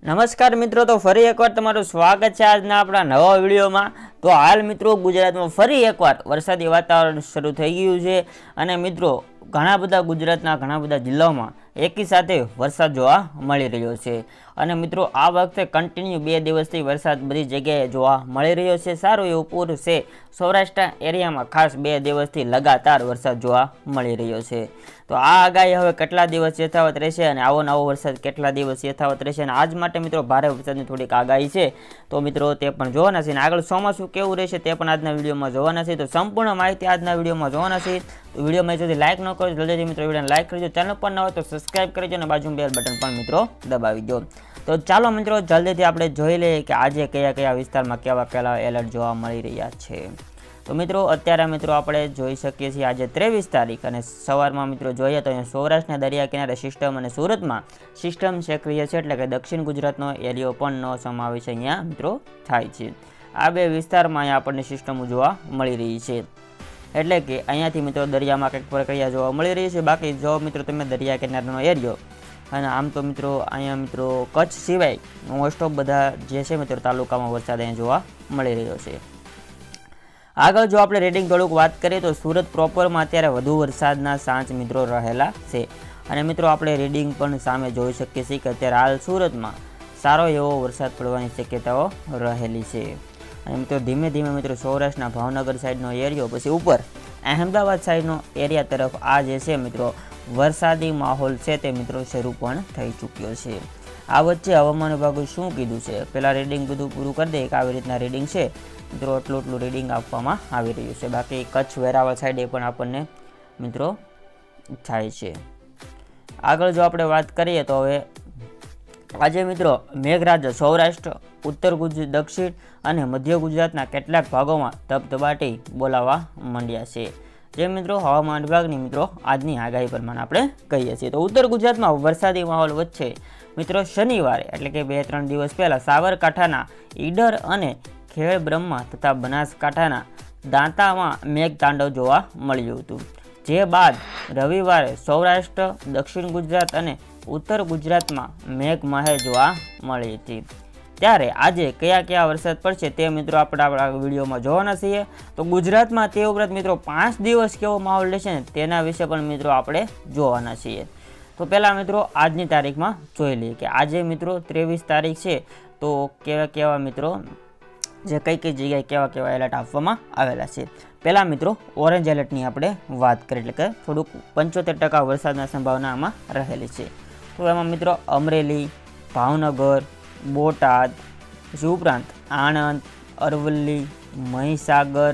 નમસ્કાર મિત્રો, તો ફરી એકવાર તમારું સ્વાગત છે આજના આપણા નવા વિડીયોમાં। તો હાલ મિત્રો ગુજરાતમાં ફરી એકવાર વરસાદી વાતાવરણ શરૂ થઈ ગયું છે અને મિત્રો ઘણા બધા ગુજરાતના ઘણા બધા જિલ્લાઓમાં એકી સાથે વરસાદ જોવા મળી રહ્યો છે અને મિત્રો આ વખતે કન્ટિન્યુ 2 દિવસથી વરસાદ બધી જગ્યાએ જોવા મળી રહ્યો છે। સારું એવું પૂર છે સૌરાષ્ટ્ર એરિયામાં, ખાસ 2 દિવસથી લગાતાર વરસાદ જોવા મળી રહ્યો છે। તો આ આગાહી હવે કેટલા દિવસ યથાવત રહેશે અને આવો નવો વરસાદ કેટલા દિવસ યથાવત રહેશે અને આજ માટે મિત્રો ભારે વરસાદની થોડીક આગાહી છે, તો મિત્રો તે પણ જોવાના છે અને આગળ ચોમાસું કેવું રહેશે તે પણ આજના વિડીયોમાં જોવાના છે। તો સંપૂર્ણ માહિતી આજના વિડીયોમાં જોવાના છે। તો વિડીયોમાં যদি લાઇક ન કરો જલ્દીથી મિત્રો વિડીયોને લાઇક કરજો, ચેનલ પર ન હોય તો સબસ્ક્રાઇબ કરજો અને બાજુમાં બેલ બટન પણ મિત્રો દબાવી દો। તો ચાલો મિત્રો જલ્દીથી આપણે જોઈ લઈએ કે આજે કયા કયા વિસ્તારમાં કેવા કેવા એલર્ટ જોવા મળી રહ્યા છે। તો મિત્રો અત્યારે મિત્રો આપણે જોઈ શકીએ છીએ આજે 23 તારીખ અને સવારમાં મિત્રો જોઈએ તો અહીંયા સૌરાષ્ટ્રના દરિયા કિનારે સિસ્ટમ અને સુરતમાં સિસ્ટમ સક્રિય છે, એટલે કે દક્ષિણ ગુજરાતનો એરિયો પણ નો સમાવેશ અહીંયા મિત્રો થાય છે। આ બે વિસ્તારમાં અહીંયા આપણને સિસ્ટમો જોવા મળી રહી છે, એટલે કે અહીંયાથી મિત્રો દરિયામાં કંઈક પ્રક્રિયા જોવા મળી રહી છે। બાકી જો મિત્રો તમે દરિયા કિનારાનો એરિયો અને આમ તો મિત્રો અહીંયા મિત્રો કચ્છ સિવાય મોસ્ટ ઓફ બધા જે છે મિત્રો તાલુકામાં વરસાદ અહીંયા જોવા મળી રહ્યો છે। આગળ જો આપણે રેડિંગ થોડુંક વાત કરીએ તો સુરત પ્રોપરમાં અત્યારે વધુ વરસાદના સાંચ મિત્રો રહેલા છે અને મિત્રો આપણે રેડિંગ પણ સામે જોઈ શકીએ છીએ કે અત્યારે હાલ સુરતમાં સારો એવો વરસાદ પડવાની શક્યતાઓ રહેલી છે અને મિત્રો ધીમે ધીમે મિત્રો સૌરાષ્ટ્રના ભાવનગર સાઈડનો એરિયો, પછી ઉપર અહેમદાબાદ સાઈડનો એરિયા તરફ આ જે છે મિત્રો વરસાદી માહોલ છે તે મિત્રો શરૂ પણ થઈ ચૂક્યો છે। આ વચ્ચે હવામાન વિભાગે શું કીધું છે, પહેલાં રેડિંગ બધું પૂરું કરી દે કે આવી રીતના રેડિંગ છે મિત્રો એટલું રેડિંગ આપવામાં આવી રહ્યું છે। બાકી કચ્છ વેરાવળ સાઈડે પણ આપણને મિત્રો થાય છે। આગળ જો આપણે વાત કરીએ તો હવે આજે મિત્રો મેઘરાજા સૌરાષ્ટ્ર, ઉત્તર દક્ષિણ અને મધ્ય ગુજરાતના કેટલાક ભાગોમાં ધબધબાટી બોલાવવા માંડ્યા છે, જે મિત્રો હવામાન વિભાગની મિત્રો આજની આગાહી પ્રમાણે આપણે કહીએ છીએ। તો ઉત્તર ગુજરાતમાં વરસાદી માહોલ વચ્ચે મિત્રો શનિવારે એટલે કે 2-3 દિવસ પહેલાં સાબરકાંઠાના ઈડર અને ખેડબ્રહ્મા તથા બનાસકાંઠાના દાંતામાં મેઘતાંડવ જોવા મળ્યું હતું, જે બાદ રવિવારે સૌરાષ્ટ્ર, દક્ષિણ ગુજરાત અને ઉત્તર ગુજરાતમાં મેઘમહેર જોવા મળી હતી। ત્યારે આજે કયા કયા વરસાદ પડશે તે મિત્રો આપણે આપણા વિડીયોમાં જોવાના છીએ। તો ગુજરાતમાં તે ઉપરાંત મિત્રો 5 દિવસ કેવો માહોલ રહેશે ને તેના વિશે પણ મિત્રો આપણે જોવાના છીએ। તો પહેલાં મિત્રો આજની તારીખમાં જોઈ લઈએ કે આજે મિત્રો 23 તારીખ છે, તો કેવા કેવા મિત્રો જે કઈ કઈ જગ્યાએ કેવા કેવા એલર્ટ આપવામાં આવેલા છે। પહેલાં મિત્રો ઓરેન્જ એલર્ટની આપણે વાત કરીએ, એટલે કે થોડુંક 75% વરસાદના સંભાવના આમાં રહેલી છે। તો એમાં મિત્રો અમરેલી, ભાવનગર, બોટાદ, પછી ઉપરાંત આણંદ, અરવલ્લી, મહીસાગર,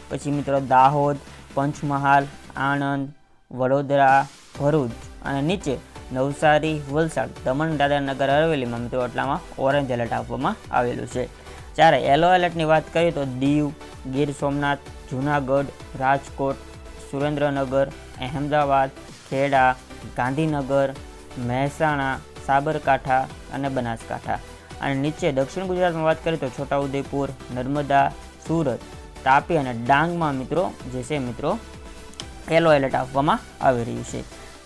પછી મિત્રો દાહોદ, પંચમહાલ, આણંદ, વડોદરા, ભરૂચ અને નીચે નવસારી, વલસાડ, દમણ, દાદરાનગર, હવેલીમાં મિત્રો એટલામાં ઓરેન્જ એલર્ટ આપવામાં આવેલું છે। જ્યારે યલો એલર્ટની વાત કરીએ તો દીવ, ગીર સોમનાથ, જૂનાગઢ, રાજકોટ, સુરેન્દ્રનગર, અહેમદાબાદ, ખેડા, ગાંધીનગર, મહેસાણા, સાબરકાંઠા અને બનાસકાંઠા અને નીચે દક્ષિણ ગુજરાતમાં વાત કરીએ તો છોટાઉદેપુર, નર્મદા, સુરત, તાપી અને ડાંગમાં મિત્રો જે છે મિત્રો યલો એલર્ટ આપવામાં આવી રહ્યું છે।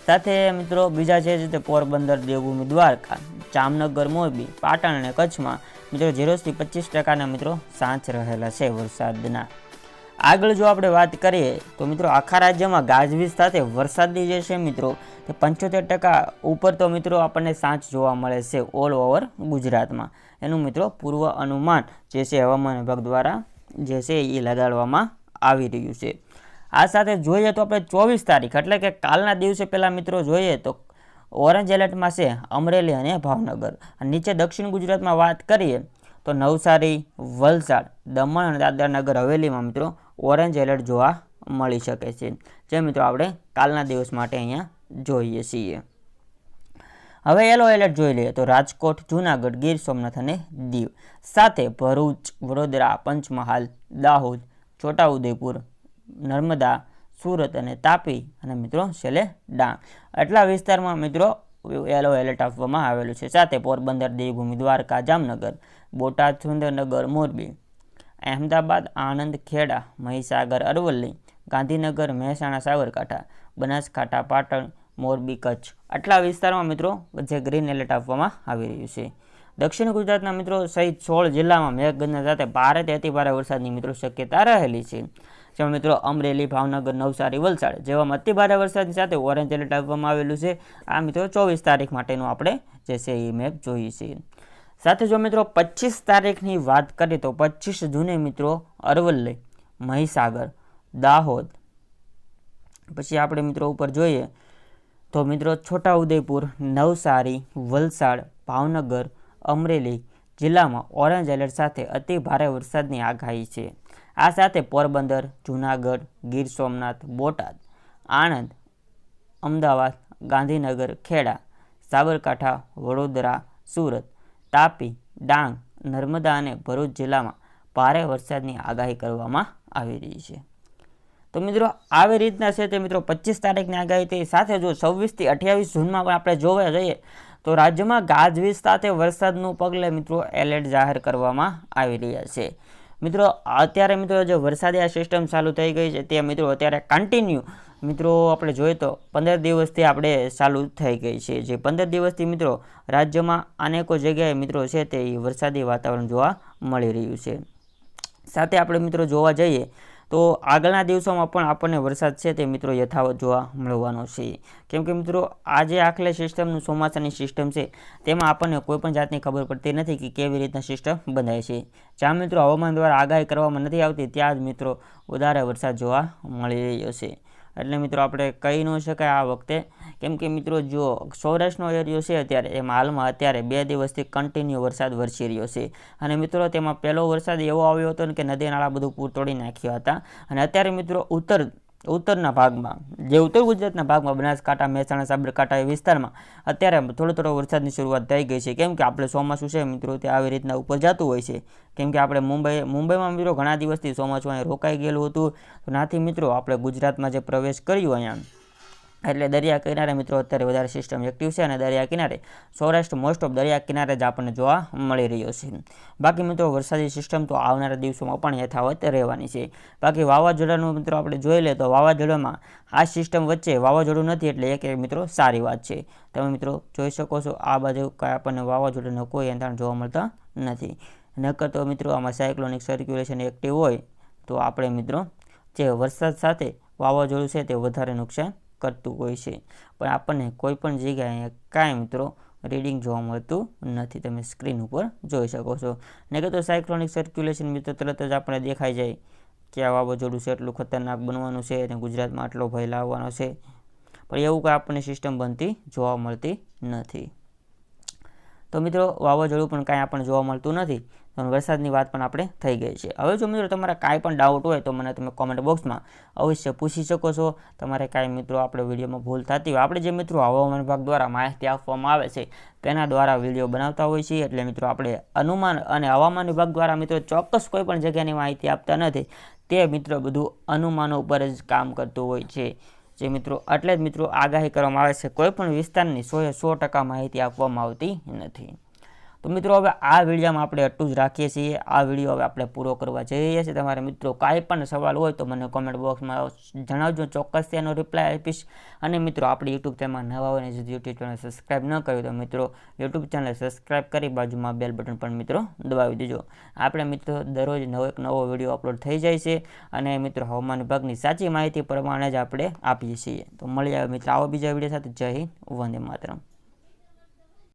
સાથે મિત્રો બીજા છે તે પોરબંદર, દેવભૂમિ દ્વારકા, જામનગર, મોરબી, પાટણ અને કચ્છમાં મિત્રો 0થી 25% મિત્રો સાંચ રહેલા છે વરસાદના। આગળ જો આપણે વાત કરીએ તો મિત્રો આખા રાજ્યમાં ગાજવીજ સાથે વરસાદની જે છે મિત્રો તે 75% ઉપર તો મિત્રો આપણને સાંચ જોવા મળે છે ઓલ ઓવર ગુજરાતમાં। એનું મિત્રો પૂર્વ અનુમાન જે છે હવામાન વિભાગ દ્વારા જે છે એ લગાડવામાં આવી રહ્યું છે। આ સાથે જોઈએ તો આપણે 24 તારીખ એટલે કે કાલના દિવસે પહેલાં મિત્રો જોઈએ તો ઓરેન્જ એલર્ટમાં છે અમરેલી અને ભાવનગર। નીચે દક્ષિણ ગુજરાતમાં વાત કરીએ તો નવસારી, વલસાડ, દમણ અને દાદરાનગર હવેલીમાં મિત્રો ઓરેન્જ એલર્ટ જોવા મળી શકે છે, જે મિત્રો આપણે કાલના દિવસ માટે અહીંયા જોઈએ છીએ। હવે યલો એલર્ટ જોઈ લઈએ તો રાજકોટ, જૂનાગઢ, ગીર સોમનાથ અને દીવ, સાથે ભરૂચ, વડોદરા, પંચમહાલ, દાહોદ, છોટાઉદેપુર, નર્મદા, સુરત અને તાપી અને મિત્રો છેલ્લે ડાંગ આટલા વિસ્તારમાં મિત્રો યલો એલર્ટ આપવામાં આવેલું છે। સાથે પોરબંદર, દેવભૂમિ દ્વારકા, જામનગર, બોટાદ, સુરેન્દ્રનગર, મોરબી, અહેમદાબાદ, આણંદ, ખેડા, મહીસાગર, અરવલ્લી, ગાંધીનગર, મહેસાણા, સાબરકાંઠા, બનાસકાંઠા, પાટણ, મોરબી, કચ્છ આટલા વિસ્તારમાં મિત્રો જે ગ્રીન એલર્ટ આપવામાં આવી રહ્યું છે। દક્ષિણ ગુજરાતના મિત્રો સહિત 16 જિલ્લામાં મેઘગર્જના સાથે ભારેથી અતિભારે વરસાદની મિત્રો શક્યતા રહેલી છે. જેમાં મિત્રો અમરેલી, ભાવનગર, નવસારી, વલસાડ જેવામાં અતિભારે વરસાદની સાથે ઓરેન્જ એલર્ટ આપવામાં આવેલું છે. આ મિત્રો 24 તારીખ માટેનું આપણે જે છે એ મેપ જોઈએ છીએ. સાથે જો મિત્રો 25 તારીખની વાત કરીએ તો 25 જૂને મિત્રો અરવલ્લી, મહીસાગર, દાહોદ, પછી આપણે મિત્રો ઉપર જોઈએ તો મિત્રો છોટાઉદેપુર, નવસારી, વલસાડ, ભાવનગર, અમરેલી જિલ્લામાં ઓરેન્જ એલર્ટ સાથે અતિ ભારે વરસાદની આગાહી છે. આ સાથે પોરબંદર, જૂનાગઢ, ગીર સોમનાથ, બોટાદ, આણંદ, અમદાવાદ, ગાંધીનગર, ખેડા, સાબરકાંઠા, વડોદરા, સુરત, તાપી, ડાંગ, નર્મદા અને ભરૂચ જિલ્લામાં ભારે વરસાદની આગાહી કરવામાં આવી રહી છે. તો મિત્રો આવી રીતના છે તે મિત્રો 25 તારીખની આગાહી થઈ. સાથે જો 26 થી 28 જૂનમાં પણ આપણે જોવા જઈએ તો રાજ્યમાં ગાજવીજ સાથે વરસાદનું પગલે મિત્રો એલર્ટ જાહેર કરવામાં આવી રહ્યા છે. મિત્રો અત્યારે મિત્રો જે વરસાદી આ સિસ્ટમ ચાલુ થઈ ગઈ છે તે મિત્રો અત્યારે કન્ટિન્યુ મિત્રો આપણે જોઈએ તો 15 દિવસથી આપણે ચાલુ થઈ ગઈ છે. જે 15 દિવસથી મિત્રો રાજ્યમાં અનેકો જગ્યાએ મિત્રો છે તે વરસાદી વાતાવરણ જોવા મળી રહ્યું છે. સાથે આપણે મિત્રો જોવા જઈએ તો આગળના દિવસોમાં પણ આપણને વરસાદ છે તે મિત્રો યથાવત જોવા મળવાનો છે. કેમ કે મિત્રો આ જે આખલે સિસ્ટમનું ચોમાસાની સિસ્ટમ છે તેમાં આપણને કોઈ પણ જાતની ખબર પડતી નથી કે કેવી રીતના સિસ્ટમ બંધાય છે. જ્યાં મિત્રો હવામાન દ્વારા આગાહી કરવામાં નથી આવતી ત્યાં જ મિત્રો વધારે વરસાદ જોવા મળી રહ્યો છે. એટલે મિત્રો આપણે કહી ન શકાય આ વખતે, કેમ કે મિત્રો જો સૌરાષ્ટ્રનો એરિયો છે અત્યારે એમાં હાલમાં અત્યારે 2 દિવસથી કન્ટિન્યુ વરસાદ વરસી રહ્યો છે. અને મિત્રો તેમાં પહેલો વરસાદ એવો આવ્યો હતો કે નદી નાળા બધું પૂર તોડી નાખ્યા હતા. અને અત્યારે મિત્રો ઉત્તરના ભાગમાં જે ઉત્તર ગુજરાતના ભાગમાં બનાસકાંઠા, મહેસાણા, સાબરકાંઠા એ વિસ્તારમાં અત્યારે થોડો વરસાદની શરૂઆત થઈ ગઈ છે. કેમ કે આપણે ચોમાસું છે મિત્રો તે આવી રીતના ઉપર જતું હોય છે. કેમ કે આપણે મુંબઈમાં મિત્રો ઘણા દિવસથી ચોમાસું અહીંયા રોકાઈ ગયેલું હતું. તો નાથી મિત્રો આપણે ગુજરાતમાં જે પ્રવેશ કર્યો અહીંયા એટલે દરિયા કિનારે મિત્રો અત્યારે વધારે સિસ્ટમ એક્ટિવ છે. અને દરિયા કિનારે સૌરાષ્ટ્ર મોસ્ટ ઓફ દરિયા કિનારે જ આપણને જોવા મળી રહ્યો છે. બાકી મિત્રો વરસાદી સિસ્ટમ તો આવનારા દિવસોમાં પણ યથાવત રહેવાની છે. બાકી વાવાઝોડાનું મિત્રો આપણે જોઈ લે તો વાવાઝોડામાં આ સિસ્ટમ વચ્ચે વાવાઝોડું નથી એટલે એક મિત્રો સારી વાત છે. તમે મિત્રો જોઈ શકો છો આ બાજુ કાંઈ આપણને વાવાઝોડાનો કોઈ એંધાણ જોવા મળતા નથી. નકર તો મિત્રો આમાં સાયક્લોનિક સર્ક્યુલેશન એક્ટિવ હોય તો આપણે મિત્રો જે વરસાદ સાથે વાવાઝોડું છે તે વધારે નુકસાન કરતું હોય છે. પણ આપણને કોઈ પણ જગ્યાએ કાંઈ મિત્રો રીડિંગ જોવા મળતું નથી. તમે સ્ક્રીન ઉપર જોઈ શકો છો. ને કે તો સાયક્લોનિક સર્ક્યુલેશન મિત્રો તરત જ આપણે દેખાઈ જાય કે આ વાવાઝોડું છે એટલું ખતરનાક બનવાનું છે અને ગુજરાતમાં આટલો ભય લાવવાનો છે. પણ એવું કંઈ આપણને સિસ્ટમ બનતી જોવા મળતી નથી. તો મિત્રો વાવાઝોડું પણ કાંઈ આપણને જોવા મળતું નથી. તો વરસાદની વાત પણ આપણે થઈ ગઈ છે. હવે જો મિત્રો તમારા કાંઈ પણ ડાઉટ હોય તો મને તમે કોમેન્ટ બોક્સમાં અવશ્ય પૂછી શકો છો. તમારે કાંઈ મિત્રો આપણે વિડીયોમાં ભૂલ થતી હોય, આપણે જે મિત્રો હવામાન વિભાગ દ્વારા માહિતી આપવામાં આવે છે તેના દ્વારા વિડીયો બનાવતા હોય છે. એટલે મિત્રો આપણે અનુમાન અને હવામાન વિભાગ દ્વારા મિત્રો ચોક્કસ કોઈ પણ જગ્યાની માહિતી આપતા નથી. તે મિત્રો બધું અનુમાનો ઉપર જ કામ કરતું હોય છે. જે મિત્રો એટલે જ મિત્રો આગાહી કરવામાં આવે છે. કોઈ પણ વિસ્તારની 100% માહિતી આપવામાં આવતી નથી. તો મિત્રો હવે આ વિડીયોમાં આપણે એટલું જ રાખીએ છીએ. આ વિડીયો હવે આપણે પૂરો કરવા જઈ રહ્યા છીએ. તમારે મિત્રો કાંઈ પણ સવાલ હોય તો મને કોમેન્ટ બોક્સમાં જણાવજો, ચોક્કસ તેનો રિપ્લાય આપીશ. અને મિત્રો આપણી યુટ્યુબ ચેનલમાં નવા હોય ને જો યુટ્યુબ ચેનલ સબસ્ક્રાઈબ ન કર્યું તો મિત્રો યુટ્યુબ ચેનલ સબસ્ક્રાઈબ કરી બાજુમાં બેલ બટન પણ મિત્રો દબાવી દેજો. આપણે મિત્રો દરરોજ નવો વિડીયો અપલોડ થઈ જાય છે. અને મિત્રો હવામાન વિભાગની સાચી માહિતી પ્રમાણે જ આપણે આપીએ છીએ. તો મળીએ મિત્રો આવો બીજા વિડીયો સાથે. જય હિન્દ, વંદે માતરમ.